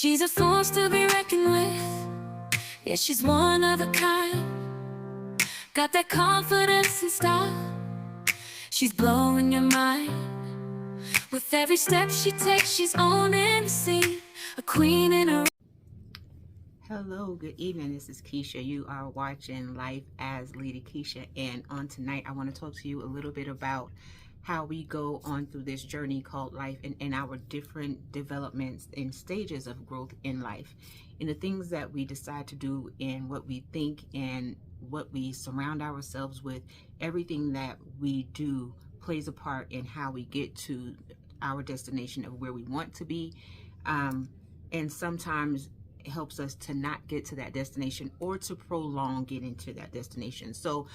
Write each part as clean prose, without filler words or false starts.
She's a force to be reckoned with. Yeah, she's one of a kind. Got that confidence and style. She's blowing your mind. With every step she takes, she's owning the scene. A queen in her. Hello, good evening. This is Keisha. You are watching Life as Lady Keisha, and on tonight I want to talk to you a little bit about how we go on through this journey called life, and our different developments and stages of growth in life, and the things that we decide to do, and what we think, and what we surround ourselves with. Everything that we do plays a part in how we get to our destination of where we want to be, and sometimes helps us to not get to that destination or to prolong getting to that destination. So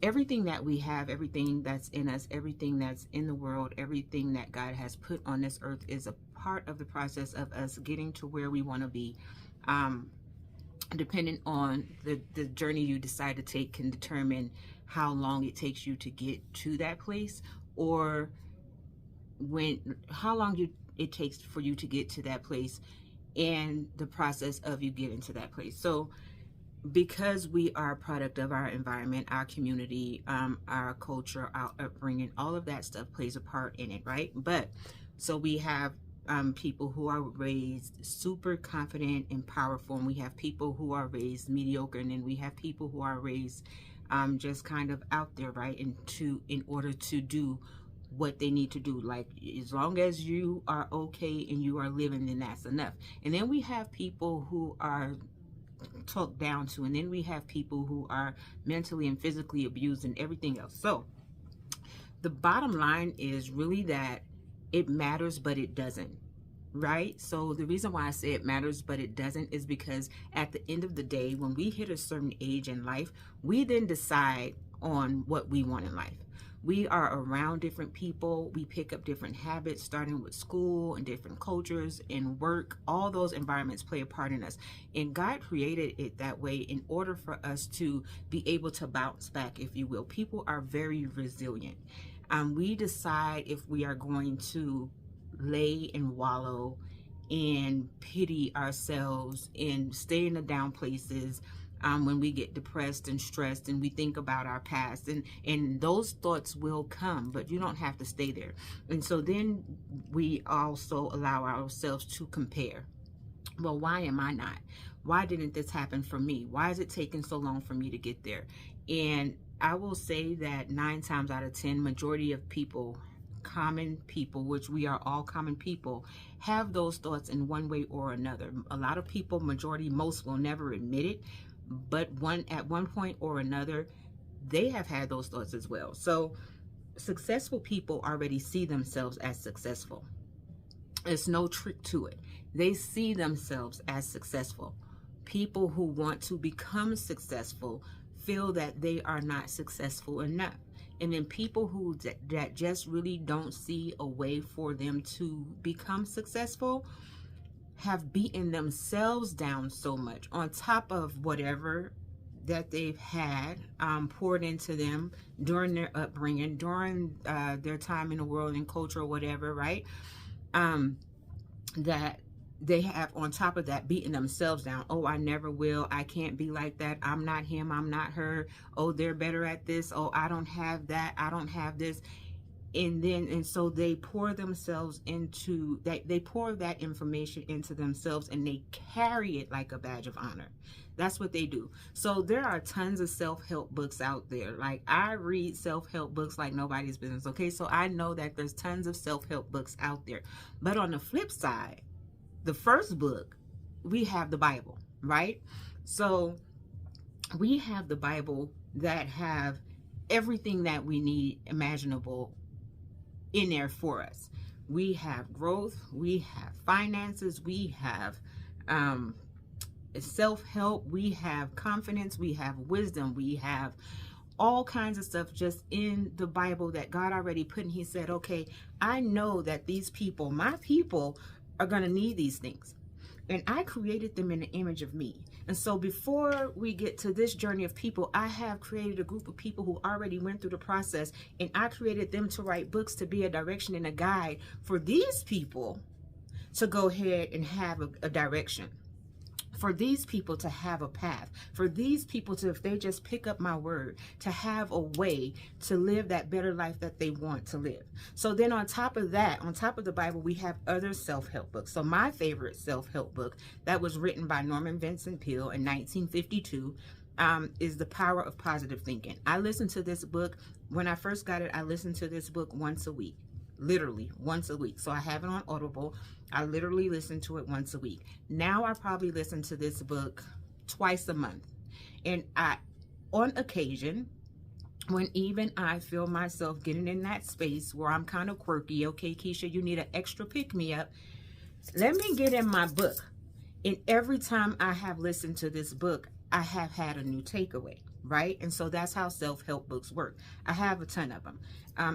everything that we have, everything that's in us, everything that's in the world, everything that God has put on this earth is a part of the process of us getting to where we want to be. Depending on the journey you decide to take can determine how long it takes you to get to that place, or how long it takes for you to get to that place, and the process of you getting to that place. So because we are a product of our environment, our community, our culture, our upbringing, all of that stuff plays a part in it, right? But so we have people who are raised super confident and powerful, and we have people who are raised mediocre, and then we have people who are raised just kind of out there, right? In order to do what they need to do, like as long as you are okay and you are living, then that's enough. And then we have people who are talked down to, and then we have people who are mentally and physically abused and everything else. So the bottom line is really that it matters, but it doesn't, right? So the reason why I say it matters but it doesn't is because at the end of the day, when we hit a certain age in life, we then decide on what we want in life. We are around different people. We pick up different habits, starting with school and different cultures and work. All those environments play a part in us. And God created it that way in order for us to be able to bounce back, if you will. People are very resilient. We decide if we are going to lay and wallow and pity ourselves and stay in the down places, when we get depressed and stressed and we think about our past, and those thoughts will come, but you don't have to stay there. And so then we also allow ourselves to compare. Well, why am I not? Why didn't this happen for me? Why is it taking so long for me to get there? And I will say that 9 times out of 10, majority of people, common people, which we are all common people, have those thoughts in one way or another. A lot of people, majority, most will never admit it, but at one point or another, they have had those thoughts as well. So successful people already see themselves as successful. There's no trick to it. They see themselves as successful. People who want to become successful feel that they are not successful enough. And then people who that just really don't see a way for them to become successful have beaten themselves down so much on top of whatever that they've had poured into them during their upbringing, during their time in the world and culture or whatever, right? That they have on top of that beating themselves down. Oh, I never will. I can't be like that. I'm not him. I'm not her. Oh, they're better at this. Oh, I don't have that. I don't have this. And so they pour themselves into that. They pour that information into themselves, and they carry it like a badge of honor. That's what they do. So there are tons of self-help books out there. Like, I read self-help books like nobody's business. Okay, so I know that there's tons of self-help books out there. But on the flip side, the first book, we have the Bible, right? So we have the Bible that have everything that we need imaginable in there for us. We have growth, we have finances, we have self-help, we have confidence, we have wisdom, we have all kinds of stuff just in the Bible that God already put. And he said, okay, I know that these people, my people, are going to need these things, and I created them in the image of me. And so before we get to this journey of people, I have created a group of people who already went through the process, and I created them to write books to be a direction and a guide for these people, to go ahead and have a direction, for these people to have a path, for these people to, if they just pick up my word, to have a way to live that better life that they want to live. So then on top of that, on top of the Bible, we have other self-help books. So my favorite self-help book that was written by Norman Vincent Peale in 1952 is The Power of Positive Thinking. I listened to this book. When I first got it, I listened to this book once a week. Literally once a week. So I have it on Audible. I literally listen to it once a week. Now I probably listen to this book twice a month. And on occasion, when even I feel myself getting in that space where I'm kind of quirky, okay, Keisha, you need an extra pick-me-up, let me get in my book. And every time I have listened to this book, I have had a new takeaway, right? And so that's how self-help books work. I have a ton of them.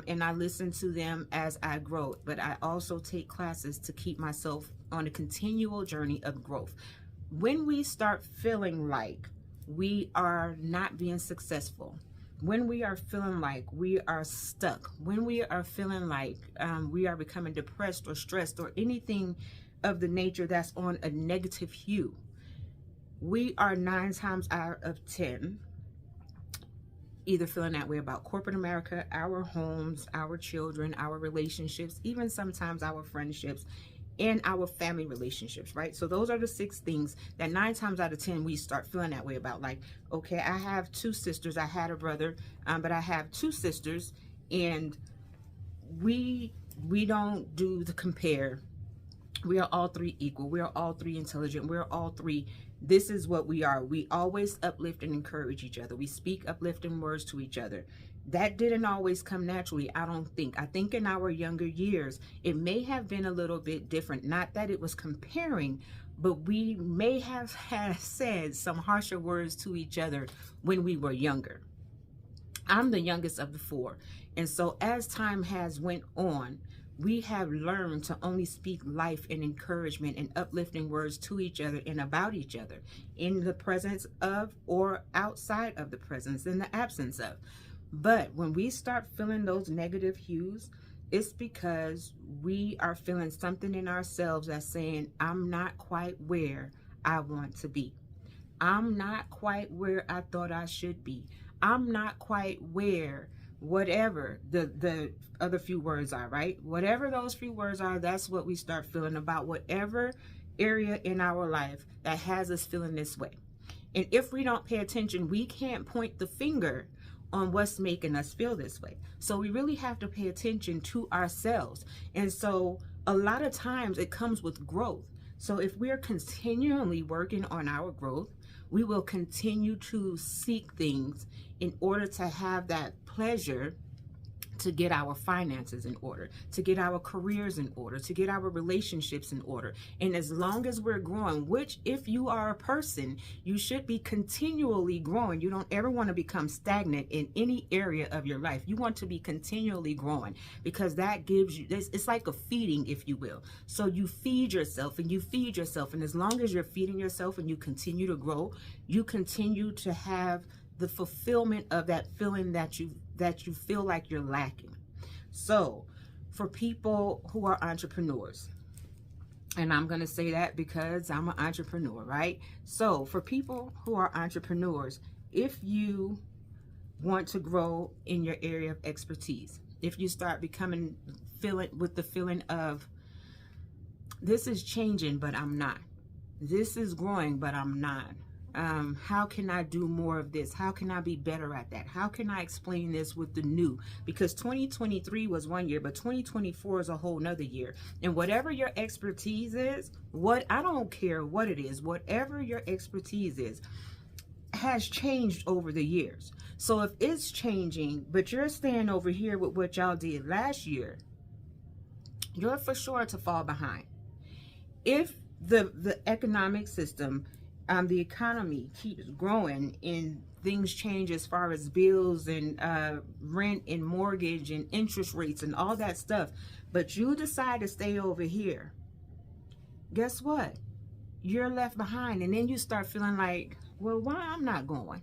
And I listen to them as I grow, but I also take classes to keep myself on a continual journey of growth. When we start feeling like we are not being successful, when we are feeling like we are stuck, when we are feeling like we are becoming depressed or stressed or anything of the nature that's on a negative hue, we are 9 times out of 10 either feeling that way about corporate America, our homes, our children, our relationships, even sometimes our friendships and our family relationships, right? So those are the 6 things that 9 times out of 10 we start feeling that way about. Like, okay, I have 2 sisters. I had a brother, but I have 2 sisters, and we don't do the compare. We are all 3 equal. We are all 3 intelligent. We're all 3. This is what we are. We always uplift and encourage each other. We speak uplifting words to each other. That didn't always come naturally, I don't think. I think in our younger years, it may have been a little bit different. Not that it was comparing, but we may have said some harsher words to each other when we were younger. I'm the youngest of the 4. And so as time has went on, we have learned to only speak life and encouragement and uplifting words to each other and about each other in the presence of or outside of the presence, in the absence of. But when we start feeling those negative hues, it's because we are feeling something in ourselves that's saying, I'm not quite where I want to be. I'm not quite where I thought I should be. I'm not quite where whatever the other few words are, right? Whatever those few words are, that's what we start feeling about whatever area in our life that has us feeling this way. And if we don't pay attention, we can't point the finger on what's making us feel this way. So we really have to pay attention to ourselves. And so a lot of times it comes with growth. So if we're continually working on our growth, we will continue to seek things in order to have that pleasure to get our finances in order, to get our careers in order, to get our relationships in order. And as long as we're growing, which if you are a person, you should be continually growing. You don't ever want to become stagnant in any area of your life. You want to be continually growing, because that gives you, it's like a feeding, if you will. So you feed yourself and you feed yourself. And as long as you're feeding yourself and you continue to grow, you continue to have the fulfillment of that feeling that you feel like you're lacking. So for people who are entrepreneurs, and I'm going to say that because I'm an entrepreneur, right? So for people who are entrepreneurs, if you want to grow in your area of expertise, if you start becoming with the feeling of, this is changing, but I'm not. This is growing, but I'm not. How can I do more of this? How can I be better at that? How can I explain this with the new? Because 2023 was one year, but 2024 is a whole nother year. And whatever your expertise is, I don't care what it is, whatever your expertise is, has changed over the years. So if it's changing, but you're staying over here with what y'all did last year, you're for sure to fall behind. If the economic system, the economy keeps growing and things change as far as bills and rent and mortgage and interest rates and all that stuff, but you decide to stay over here, guess what? You're left behind. And then you start feeling like, well, why I'm not going?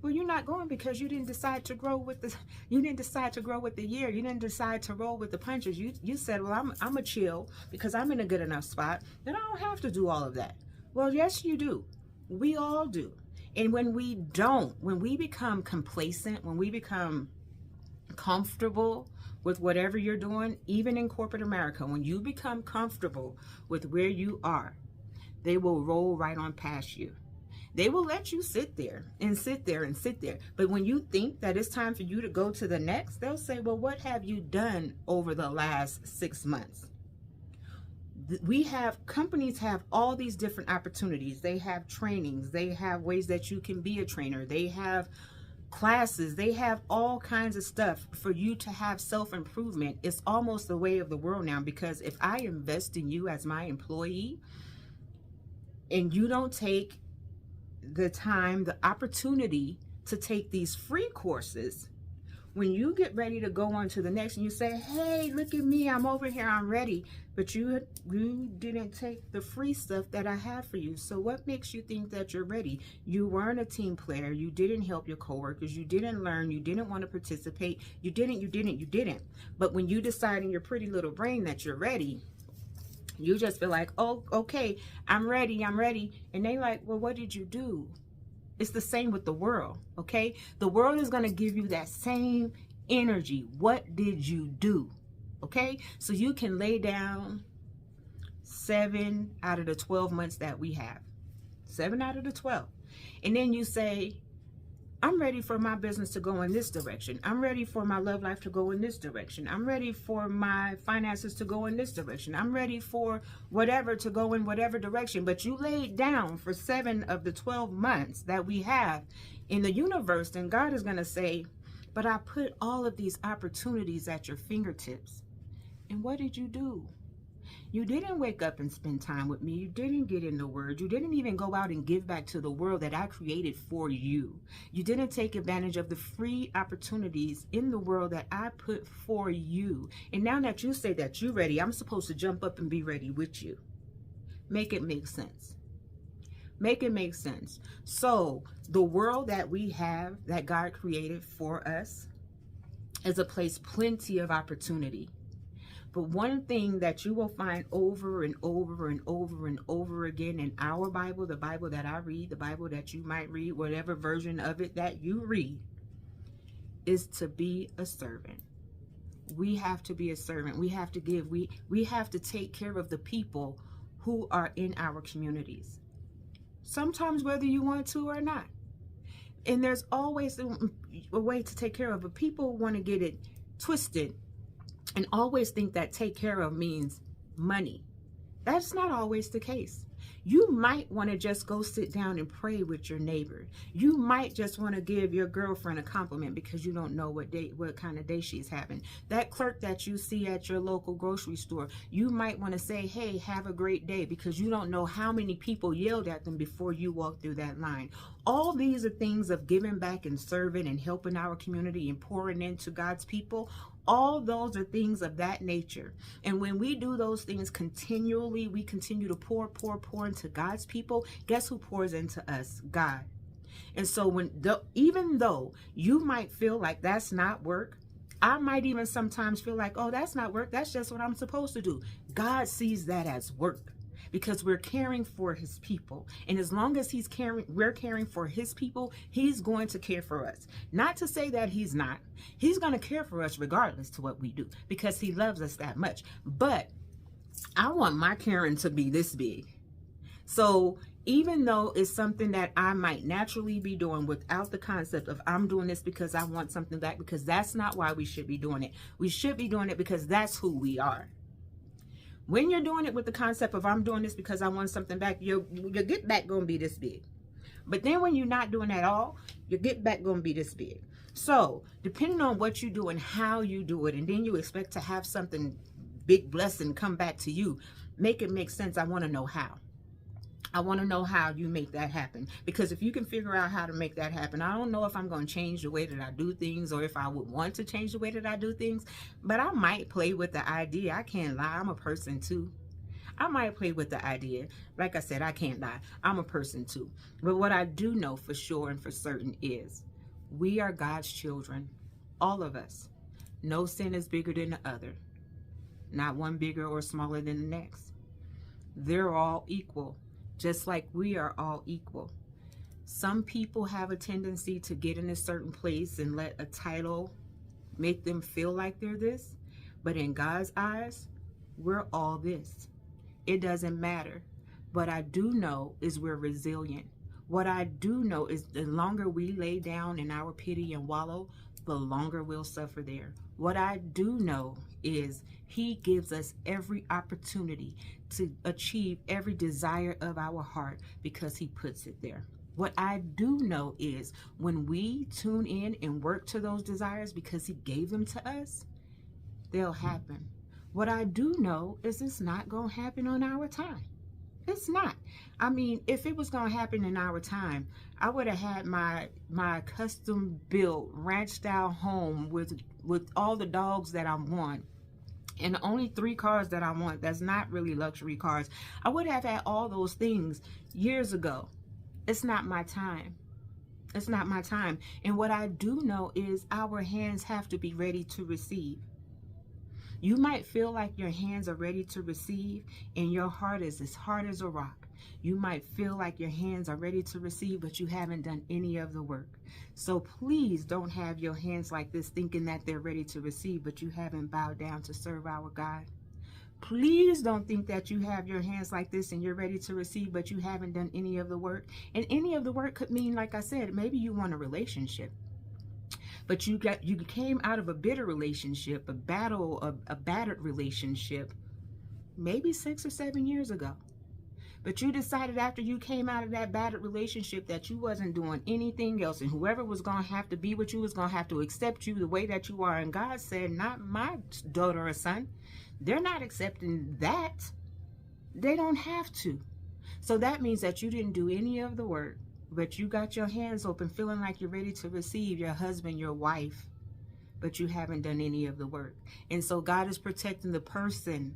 Well, you're not going because you didn't decide to grow with the you didn't decide to grow with the year. You didn't decide to roll with the punches. You said, well, I'm a chill because I'm in a good enough spot. Then I don't have to do all of that. Well, yes, you do. We all do. And when we don't, when we become complacent, when we become comfortable with whatever you're doing, even in corporate America, when you become comfortable with where you are, they will roll right on past you. They will let you sit there and sit there and sit there. But when you think that it's time for you to go to the next, they'll say, well, what have you done over the last 6 months? Companies have all these different opportunities. They have trainings. They have ways that you can be a trainer. They have classes. They have all kinds of stuff for you to have self-improvement. It's almost the way of the world now, because if I invest in you as my employee and you don't take the time, the opportunity to take these free courses, when you get ready to go on to the next and you say, hey, look at me, I'm over here, I'm ready, but you didn't take the free stuff that I have for you. So what makes you think that you're ready? You weren't a team player. You didn't help your coworkers. You didn't learn. You didn't want to participate. You didn't. But when you decide in your pretty little brain that you're ready, you just feel like, oh, okay, I'm ready. And they like, well, what did you do? It's the same with the world, okay? The world is going to give you that same energy. What did you do? Okay? So you can lay down 7 out of the 12 months that we have. 7 out of the 12. And then you say, I'm ready for my business to go in this direction. I'm ready for my love life to go in this direction. I'm ready for my finances to go in this direction. I'm ready for whatever to go in whatever direction. But you laid down for 7 of the 12 months that we have in the universe, and God is going to say, but I put all of these opportunities at your fingertips. And what did you do? You didn't wake up and spend time with me. You didn't get in the Word. You didn't even go out and give back to the world that I created for you. You didn't take advantage of the free opportunities in the world that I put for you. And now that you say that you're ready, I'm supposed to jump up and be ready with you. Make it make sense. Make it make sense. So the world that we have, that God created for us, is a place plenty of opportunity. But one thing that you will find over and over and over and over again in our Bible, the Bible that I read, the Bible that you might read, whatever version of it that you read, is to be a servant. We have to be a servant. We have to give. We have to take care of the people who are in our communities. Sometimes whether you want to or not. And there's always a way to take care of, but people want to get it twisted and always think that take care of means money. That's not always the case. You might want to just go sit down and pray with your neighbor. You might just want to give your girlfriend a compliment because you don't know what kind of day she's having. That clerk that you see at your local grocery store, you might want to say, hey, have a great day, because you don't know how many people yelled at them before you walked through that line. All these are things of giving back and serving and helping our community and pouring into God's people. All those are things of that nature. And when we do those things continually, we continue to pour into God's people. Guess who pours into us? God. And so even though you might feel like that's not work, I might even sometimes feel like, oh, that's not work. That's just what I'm supposed to do. God sees that as work, because we're caring for his people. And as long as we're caring for his people, he's going to care for us. Not to say that he's not. He's going to care for us regardless to what we do, because he loves us that much. But I want my caring to be this big. So even though it's something that I might naturally be doing without the concept of I'm doing this because I want something back, because that's not why we should be doing it. We should be doing it because that's who we are. When you're doing it with the concept of I'm doing this because I want something back, your get back going to be this big. But then when you're not doing at all, your get back going to be this big. So depending on what you do and how you do it, and then you expect to have something big blessing come back to you, make it make sense. I want to know how. I want to know how you make that happen. Because if you can figure out how to make that happen, I don't know if I'm going to change the way that I do things, or if I would want to change the way that I do things, but I might play with the idea. I can't lie. I'm a person too. I might play with the idea. Like I said, I can't lie. I'm a person too. But what I do know for sure and for certain is We are God's children, all of us. No sin is bigger than the other, not one bigger or smaller than the next. They're all equal, just like we are all equal. Some people have a tendency to get in a certain place and let a title make them feel like they're this, but in God's eyes, we're all this. It doesn't matter. What I do know is we're resilient. What I do know is the longer we lay down in our pity and wallow, the longer we'll suffer there. What I do know is He gives us every opportunity to achieve every desire of our heart because He puts it there. What I do know is when we tune in and work to those desires because He gave them to us, they'll happen. What I do know is it's not going to happen on our time. It's not. I mean, if it was going to happen in our time, I would have had my custom built ranch style home with all the dogs that I want and only 3 cars that I want. That's not really luxury cars. I would have had all those things years ago. It's not my time. It's not my time. And what I do know is our hands have to be ready to receive. You might feel like your hands are ready to receive and your heart is as hard as a rock. You might feel like your hands are ready to receive, but you haven't done any of the work. So please don't have your hands like this thinking that they're ready to receive, but you haven't bowed down to serve our God. Please don't think that you have your hands like this and you're ready to receive, but you haven't done any of the work. And any of the work could mean, like I said, maybe you want a relationship. But you came out of a bitter relationship, a battered relationship, maybe 6 or 7 years ago. But you decided after you came out of that battered relationship that you wasn't doing anything else, and whoever was going to have to be with you was going to have to accept you the way that you are. And God said, not my daughter or son. They're not accepting that. They don't have to. So that means that you didn't do any of the work. But you got your hands open feeling like you're ready to receive your husband, your wife, but you haven't done any of the work. And so God is protecting the person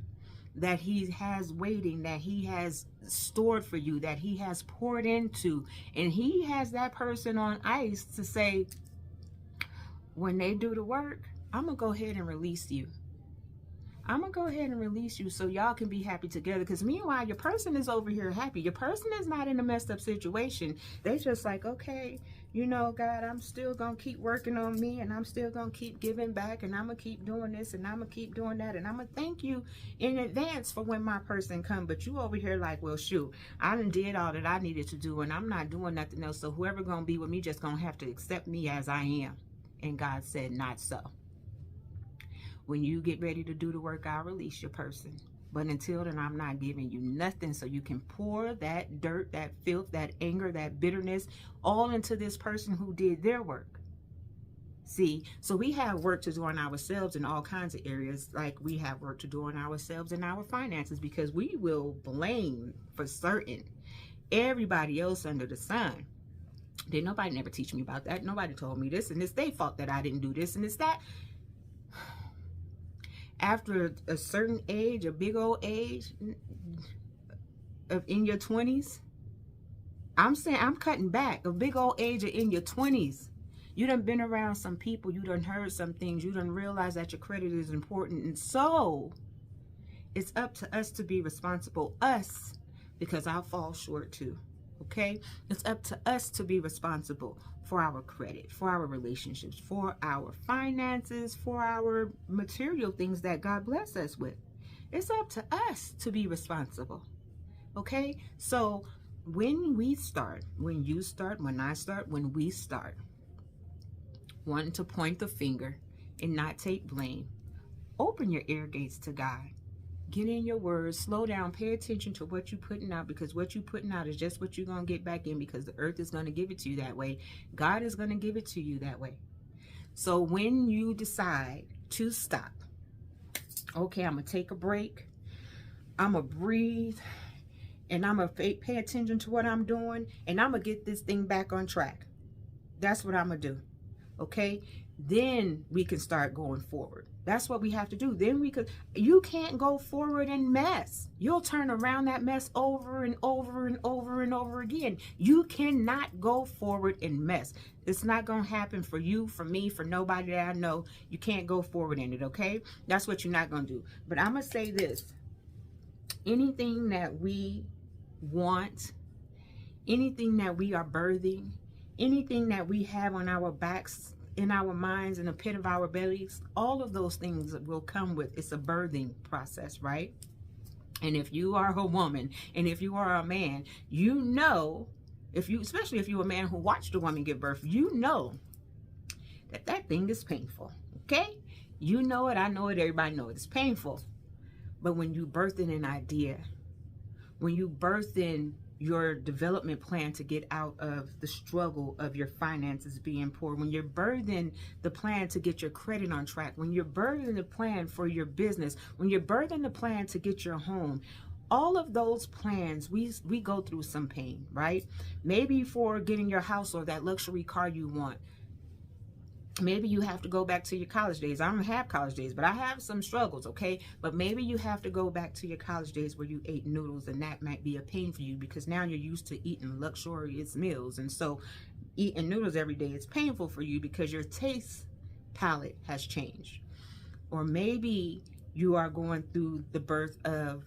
that He has waiting, that He has stored for you, that He has poured into. And He has that person on ice to say, when they do the work, I'm going to go ahead and release you. I'm going to go ahead and release you so y'all can be happy together. Because meanwhile, your person is over here happy. Your person is not in a messed up situation. They just like, okay, you know, God, I'm still going to keep working on me. And I'm still going to keep giving back. And I'm going to keep doing this. And I'm going to keep doing that. And I'm going to thank you in advance for when my person come. But you over here like, well, shoot, I done did all that I needed to do. And I'm not doing nothing else. So whoever going to be with me just going to have to accept me as I am. And God said, not so. When you get ready to do the work, I'll release your person. But until then, I'm not giving you nothing so you can pour that dirt, that filth, that anger, that bitterness all into this person who did their work. See, so we have work to do on ourselves in all kinds of areas, like we have work to do on ourselves in our finances, because we will blame for certain everybody else under the sun. Did nobody never teach me about that? Nobody told me this, and it's their fault that I didn't do this, and it's that. After a certain age, a big old age, in your 20s, I'm saying I'm cutting back. A big old age in your 20s. You done been around some people. You done heard some things. You done realized that your credit is important. And so it's up to us to be responsible. Us, because I'll fall short too. Okay? It's up to us to be responsible for our credit, for our relationships, for our finances, for our material things that God bless us with. It's up to us to be responsible. Okay? So when we start, when you start, when I start, when we start wanting to point the finger and not take blame, open your ear gates to God. Get in your words, slow down, pay attention to what you're putting out, because what you're putting out is just what you're going to get back in, because the earth is going to give it to you that way. God is going to give it to you that way. So when you decide to stop, okay, I'm going to take a break, I'm going to breathe, and I'm going to pay attention to what I'm doing, and I'm going to get this thing back on track. That's what I'm going to do. Okay? then we can start going forward. That's what we have to do. Then we could, you can't go forward in mess. You'll turn around that mess over and over and over and over again. You cannot go forward in mess. It's not going to happen for you, for me, for nobody that I know. You can't go forward in it, okay? That's what you're not going to do. But I'm going to say this. Anything that we want, anything that we are birthing, anything that we have on our backs, in our minds, in the pit of our bellies, all of those things will come with, it's a birthing process, right? And if you are a woman and if you are a man, you know, especially if you're a man who watched a woman give birth, you know that thing is painful, okay? You know it, I know it, everybody knows it. It's painful. But when you birth in an idea, when you birth in your development plan to get out of the struggle of your finances being poor, when you're birthing the plan to get your credit on track, when you're birthing the plan for your business, when you're birthing the plan to get your home, all of those plans, we go through some pain, right? Maybe for getting your house or that luxury car you want. Maybe you have to go back to your college days. I don't have college days, but I have some struggles, okay? But maybe you have to go back to your college days where you ate noodles, and that might be a pain for you because now you're used to eating luxurious meals. And so eating noodles every day is painful for you because your taste palette has changed. Or maybe you are going through the birth of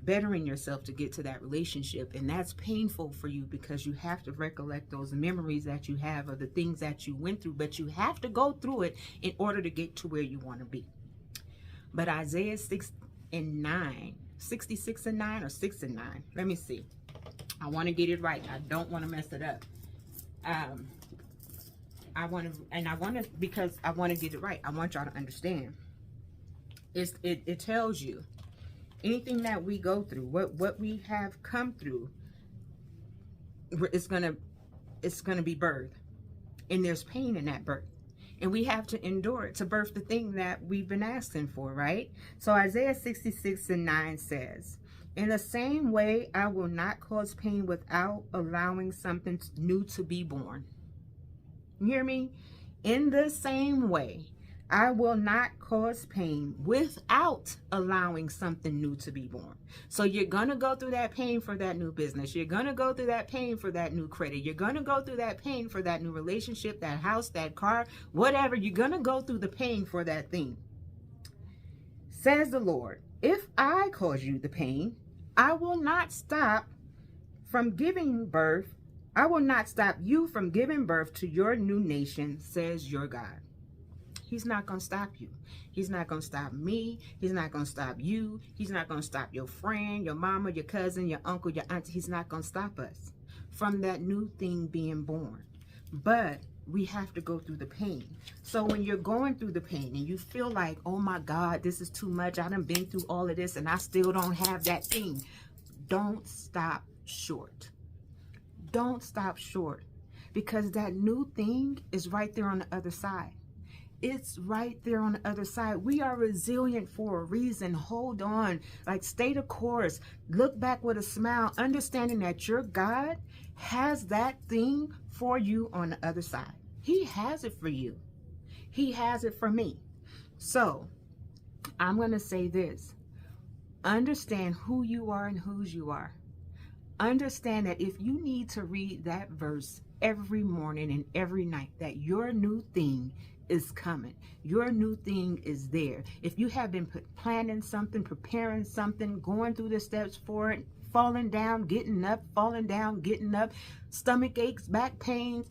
bettering yourself to get to that relationship, and that's painful for you because you have to recollect those memories that you have of the things that you went through, but you have to go through it in order to get to where you want to be. But Isaiah 6 and 9, 66 and 9 or 6 and 9, let me see, I want to get it right. I don't want to mess it up. Because I want to get it right. I want y'all to understand. It tells you anything that we go through, what we have come through, it's gonna be birth, and there's pain in that birth, and we have to endure it to birth the thing that we've been asking for, right? So Isaiah 66 and 9 says, "In the same way, I will not cause pain without allowing something new to be born." You hear me? In the same way, I will not cause pain without allowing something new to be born. So you're going to go through that pain for that new business. You're going to go through that pain for that new credit. You're going to go through that pain for that new relationship, that house, that car, whatever. You're going to go through the pain for that thing. Says the Lord, if I cause you the pain, I will not stop from giving birth. I will not stop you from giving birth to your new nation, says your God. He's not going to stop you. He's not going to stop me. He's not going to stop you. He's not going to stop your friend, your mama, your cousin, your uncle, your auntie. He's not going to stop us from that new thing being born. But we have to go through the pain. So when you're going through the pain and you feel like, oh my God, this is too much. I done been through all of this and I still don't have that thing. Don't stop short. Don't stop short, because that new thing is right there on the other side. It's right there on the other side. We are resilient for a reason. Hold on. Like, stay the course. Look back with a smile, understanding that your God has that thing for you on the other side. He has it for you. He has it for me. So I'm going to say this. Understand who you are and whose you are. Understand that if you need to read that verse every morning and every night, that your new thing is coming. Your new thing is there. If you have been planning something, preparing something, going through the steps for it, falling down, getting up, falling down, getting up, stomach aches, back pains,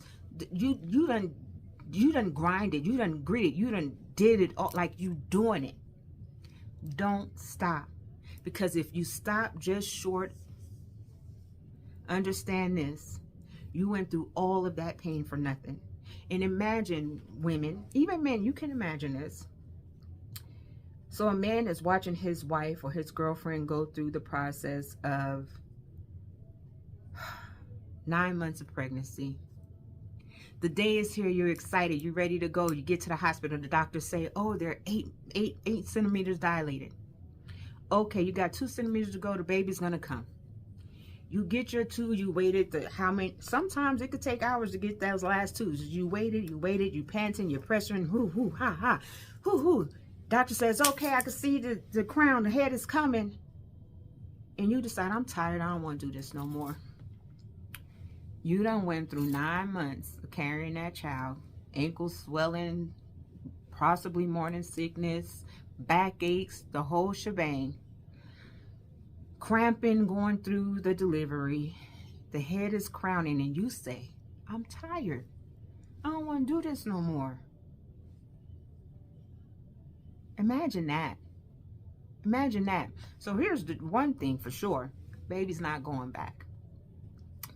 you done grinded, you done gritted, you done did it all, like you doing it. Don't stop. Because if you stop just short, understand this, you went through all of that pain for nothing. And imagine, women, even men, you can imagine this. So a man is watching his wife or his girlfriend go through the process of 9 months of pregnancy. The day is here, you're excited, you're ready to go. You get to the hospital, the doctors say, oh, they're 8 centimeters dilated. Okay, you got 2 centimeters to go, the baby's gonna come. You get your two, you waited how many, sometimes it could take hours to get those last twos. You waited, you panting, you're pressuring, hoo, hoo, ha, ha, hoo, hoo. Doctor says, okay, I can see the crown, the head is coming. And you decide, I'm tired, I don't want to do this no more. You done went through 9 months of carrying that child, ankle swelling, possibly morning sickness, backaches, the whole shebang. Cramping going through the delivery, the head is crowning, and you say, I'm tired. I don't want to do this no more. Imagine that. Imagine that. So here's the one thing for sure. Baby's not going back.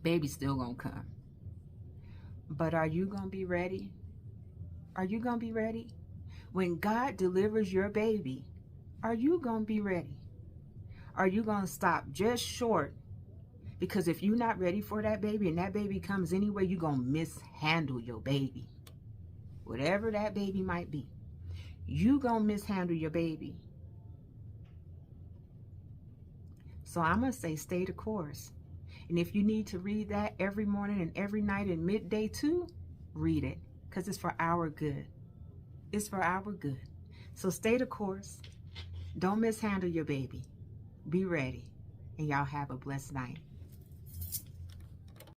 Baby's still going to come. But are you going to be ready? Are you going to be ready? When God delivers your baby, are you going to be ready? Are you going to stop just short? Because if you're not ready for that baby and that baby comes anyway, you're going to mishandle your baby. Whatever that baby might be, you're going to mishandle your baby. So I'm going to say stay the course. And if you need to read that every morning and every night and midday too, read it. Because it's for our good. It's for our good. So stay the course. Don't mishandle your baby. Be ready. And y'all have a blessed night.